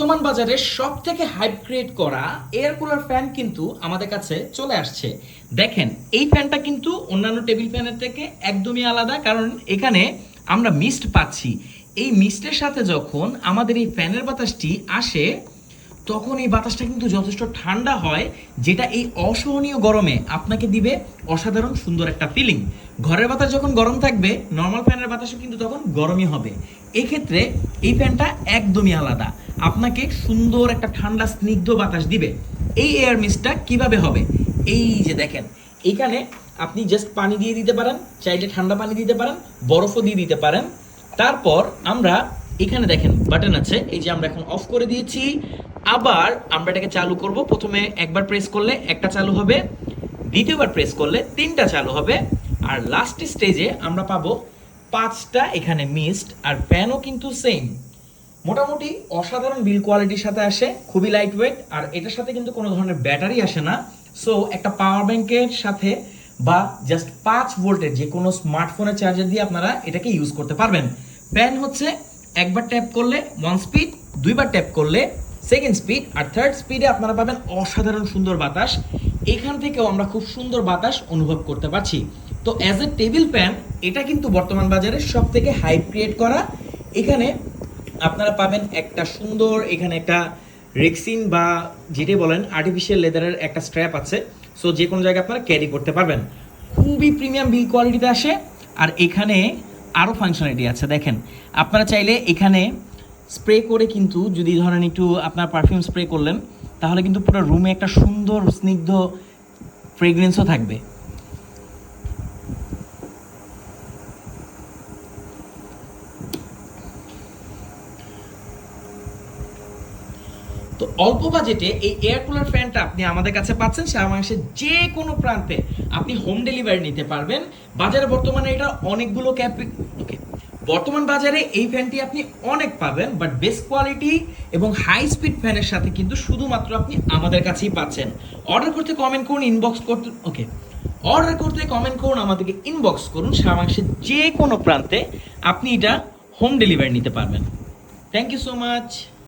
বর্তমান বাজারে সব থেকে হাইপ ক্রিয়েট করা এয়ার কুলার ফ্যান কিন্তু আমাদের কাছে চলে আসছে। দেখেন, এই ফ্যানটা কিন্তু অন্যান্য টেবিল ফ্যানের থেকে একদমই আলাদা, কারণ এখানে আমরা মিস্ট পাচ্ছি। এই মিস্টের সাথে যখন আমাদের এই ফ্যানের বাতাসটি আসে, তখন এই বাতাসটা কিন্তু যথেষ্ট ঠান্ডা হয়, যেটা এই অসহনীয় গরমে আপনাকে দিবে অসাধারণ সুন্দর একটা ফিলিং। ঘরের বাতাস যখন গরম থাকবে, নর্মাল ফ্যানের বাতাসও কিন্তু তখন গরমই হবে। এক্ষেত্রে এই ফ্যানটা একদমই আলাদা, আপনাকে সুন্দর একটা ঠান্ডা স্নিগ্ধ বাতাস দিবে। এই এয়ার মিস্টটা কিভাবে হবে? এই যে দেখেন, এইখানে আপনি জাস্ট পানি দিয়ে দিতে পারেন, চাইলে ঠান্ডা পানি দিতে পারেন, বরফও দিয়ে দিতে পারেন। তারপর আমরা এখানে দেখেন বাটন আছে, এই যে আমরা এখন অফ করে দিয়েছি। আবার আমরা এটাকে চালু করব। প্রথমে একবার প্রেস করলে একটা চালু হবে, দ্বিতীয়বার প্রেস করলে তিনটা চালু হবে, আর লাস্ট স্টেজে আমরা পাবো পাঁচটা এখানে মিস্ট। আর ফ্যানও কিন্তু সেম, মোটামুটি অসাধারণ বিল কোয়ালিটির সাথে আসে, খুবই লাইট ওয়েট। আর এটার সাথে কিন্তু কোনো ধরনের ব্যাটারি আসে না। সো একটা পাওয়ার ব্যাংকের সাথে বা জাস্ট 5 ভোল্টের যে কোনো স্মার্টফোনের চার্জার দিয়ে আপনারা এটাকে ইউজ করতে পারবেন। ফ্যান হচ্ছে একবার ট্যাপ করলে 1 স্পিড, দুইবার ট্যাপ করলে 2nd স্পিড, আর 3rd স্পিডে আপনারা পাবেন অসাধারণ সুন্দর বাতাস। এখান থেকেও আমরা খুব সুন্দর বাতাস অনুভব করতে পারছি। তো অ্যাজ এ টেবিল ফ্যান এটা কিন্তু বর্তমান বাজারে সব থেকে হাইপ ক্রিয়েট করা। এখানে আপনারা পাবেন একটা সুন্দর, এখানে একটা রেক্সিন বা যেটাই বলেন আর্টিফিশিয়াল লেদারের একটা স্ট্র্যাপ আছে। সো যে কোনো জায়গায় আপনারা ক্যারি করতে পারবেন। খুবই প্রিমিয়াম বিল কোয়ালিটিতে আসে। আর এখানে আরও ফাংশনালিটি আছে, দেখেন আপনারা চাইলে এখানে স্প্রে করে কিন্তু, যদি ধরেন একটু আপনার পারফিউম স্প্রে করলেন, তাহলে কিন্তু পুরো রুমে একটা সুন্দর স্নিগ্ধ ফ্রেগরেন্সও থাকবে। তো অল্প বাজেটে এই এয়ার কুলার ফ্যানটা আপনি আমাদের কাছে পাচ্ছেন সারা বাংলাদেশের যে কোনো প্রান্তে। আপনি হোম ডেলিভারি নিতে পারবেন। বাজারে বর্তমানে এটা অনেকগুলো ওকে, বর্তমান বাজারে এই ফ্যানটি আপনি অনেক পাবেন, বাট বেস্ট কোয়ালিটি এবং হাই স্পিড ফ্যানের সাথে কিন্তু শুধুমাত্র আপনি আমাদের কাছেই পাচ্ছেন। অর্ডার করতে কমেন্ট করুন, ইনবক্স করতে অর্ডার করতে কমেন্ট করুন, আমাদেরকে ইনবক্স করুন। সারা বাংলাদেশের যে কোনো প্রান্তে আপনি এটা হোম ডেলিভারি নিতে পারবেন। Thank you so much.